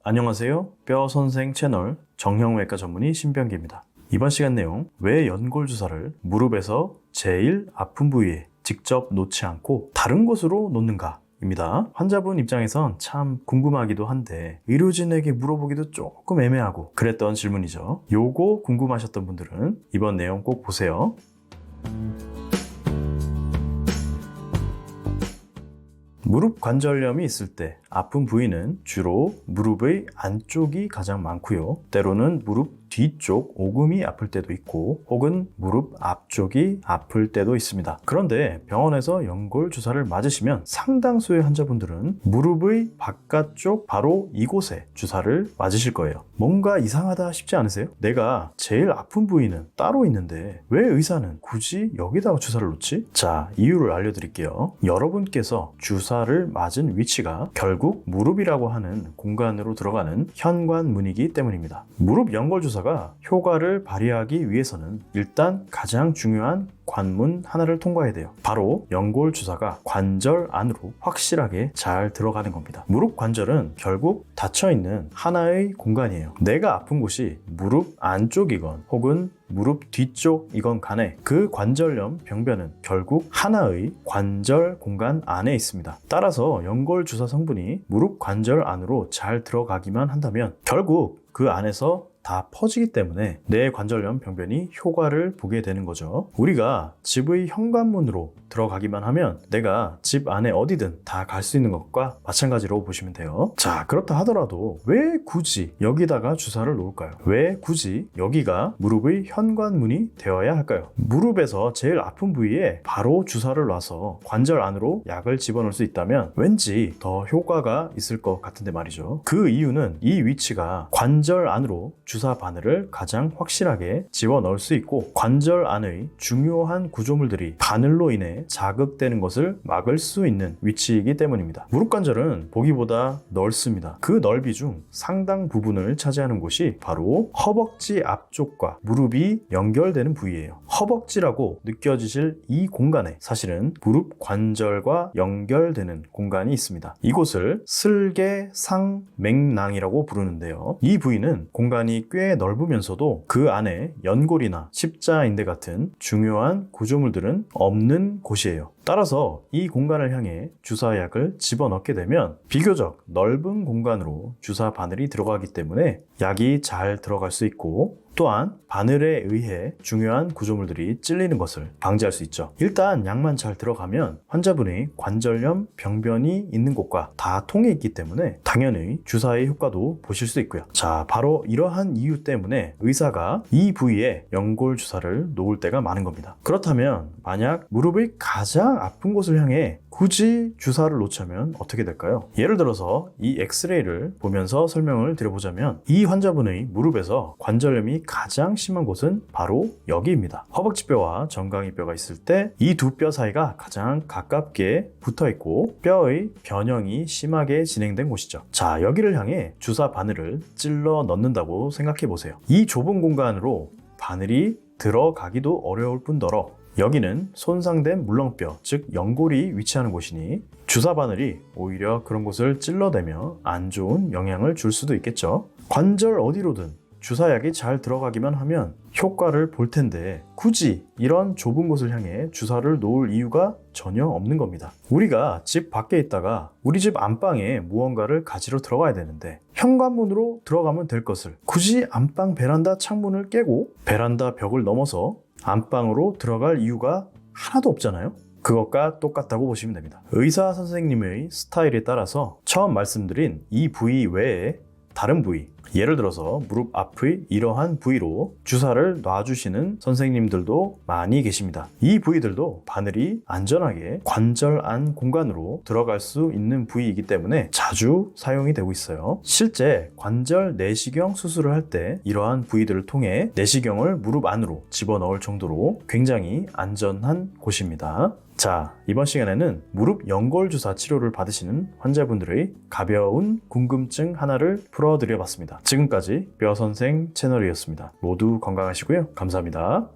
안녕하세요. 뼈선생 채널 정형외과 전문의 신병기입니다. 이번 시간 내용, 왜 연골주사를 무릎에서 제일 아픈 부위에 직접 놓지 않고 다른 곳으로 놓는가? 입니다. 환자분 입장에선 참 궁금하기도 한데 의료진에게 물어보기도 조금 애매하고 그랬던 질문이죠. 요거 궁금하셨던 분들은 이번 내용 꼭 보세요. 무릎 관절염이 있을 때 아픈 부위는 주로 무릎의 안쪽이 가장 많고요. 때로는 무릎 뒤쪽 오금이 아플 때도 있고 혹은 무릎 앞쪽이 아플 때도 있습니다. 그런데 병원에서 연골 주사를 맞으시면 상당수의 환자분들은 무릎의 바깥쪽 바로 이곳에 주사를 맞으실 거예요. 뭔가 이상하다 싶지 않으세요? 내가 제일 아픈 부위는 따로 있는데 왜 의사는 굳이 여기다가 주사를 놓지? 자, 이유를 알려드릴게요. 여러분께서 주사를 맞은 위치가 결국 무릎이라고 하는 공간으로 들어가는 현관문이기 때문입니다. 무릎 연골 주사가 효과를 발휘하기 위해서는 일단 가장 중요한 관문 하나를 통과해야 돼요. 바로 연골 주사가 관절 안으로 확실하게 잘 들어가는 겁니다. 무릎 관절은 결국 닫혀있는 하나의 공간이에요. 내가 아픈 곳이 무릎 안쪽이건 혹은 무릎 뒤쪽이건 간에 그 관절염 병변은 결국 하나의 관절 공간 안에 있습니다. 따라서 연골 주사 성분이 무릎 관절 안으로 잘 들어가기만 한다면 결국 그 안에서 다 퍼지기 때문에 내 관절염 병변이 효과를 보게 되는 거죠. 우리가 집의 현관문으로 들어가기만 하면 내가 집 안에 어디든 다 갈 수 있는 것과 마찬가지로 보시면 돼요. 자, 그렇다 하더라도 왜 굳이 여기다가 주사를 놓을까요? 왜 굳이 여기가 무릎의 현관문이 되어야 할까요? 무릎에서 제일 아픈 부위에 바로 주사를 놔서 관절 안으로 약을 집어넣을 수 있다면 왠지 더 효과가 있을 것 같은데 말이죠. 그 이유는 이 위치가 관절 안으로 주사 바늘을 가장 확실하게 집어넣을 수 있고 관절 안의 중요한 구조물들이 바늘로 인해 자극되는 것을 막을 수 있는 위치이기 때문입니다. 무릎 관절은 보기보다 넓습니다. 그 넓이 중 상당 부분을 차지하는 곳이 바로 허벅지 앞쪽과 무릎이 연결되는 부위예요. 허벅지라고 느껴지실 이 공간에 사실은 무릎 관절과 연결되는 공간이 있습니다. 이곳을 슬개상맥낭이라고 부르는데요. 이 부위는 공간이 꽤 넓으면서도 그 안에 연골이나 십자인대 같은 중요한 구조물들은 없는 곳이에요. 따라서 이 공간을 향해 주사약을 집어넣게 되면 비교적 넓은 공간으로 주사 바늘이 들어가기 때문에 약이 잘 들어갈 수 있고 또한 바늘에 의해 중요한 구조물들이 찔리는 것을 방지할 수 있죠. 일단 약만 잘 들어가면 환자분의 관절염 병변이 있는 곳과 다 통해 있기 때문에 당연히 주사의 효과도 보실 수 있고요. 자, 바로 이러한 이유 때문에 의사가 이 부위에 연골 주사를 놓을 때가 많은 겁니다. 그렇다면 만약 무릎의 가장 아픈 곳을 향해 굳이 주사를 놓자면 어떻게 될까요? 예를 들어서 이 엑스레이를 보면서 설명을 드려보자면 이 환자분의 무릎에서 관절염이 가장 심한 곳은 바로 여기입니다. 허벅지뼈와 정강이뼈가 있을 때 이 두 뼈 사이가 가장 가깝게 붙어 있고 뼈의 변형이 심하게 진행된 곳이죠. 자, 여기를 향해 주사 바늘을 찔러 넣는다고 생각해 보세요. 이 좁은 공간으로 바늘이 들어가기도 어려울 뿐더러 여기는 손상된 물렁뼈, 즉 연골이 위치하는 곳이니 주사 바늘이 오히려 그런 곳을 찔러대며 안 좋은 영향을 줄 수도 있겠죠. 관절 어디로든 주사약이 잘 들어가기만 하면 효과를 볼 텐데 굳이 이런 좁은 곳을 향해 주사를 놓을 이유가 전혀 없는 겁니다. 우리가 집 밖에 있다가 우리 집 안방에 무언가를 가지러 들어가야 되는데 현관문으로 들어가면 될 것을 굳이 안방 베란다 창문을 깨고 베란다 벽을 넘어서 안방으로 들어갈 이유가 하나도 없잖아요. 그것과 똑같다고 보시면 됩니다. 의사 선생님의 스타일에 따라서 처음 말씀드린 이 부위 외에 다른 부위, 예를 들어서 무릎 앞의 이러한 부위로 주사를 놔주시는 선생님들도 많이 계십니다. 이 부위들도 바늘이 안전하게 관절 안 공간으로 들어갈 수 있는 부위이기 때문에 자주 사용이 되고 있어요. 실제 관절 내시경 수술을 할 때 이러한 부위들을 통해 내시경을 무릎 안으로 집어넣을 정도로 굉장히 안전한 곳입니다. 자, 이번 시간에는 무릎 연골 주사 치료를 받으시는 환자분들의 가벼운 궁금증 하나를 풀어드려 봤습니다. 지금까지 뼈선생 채널이었습니다. 모두 건강하시고요. 감사합니다.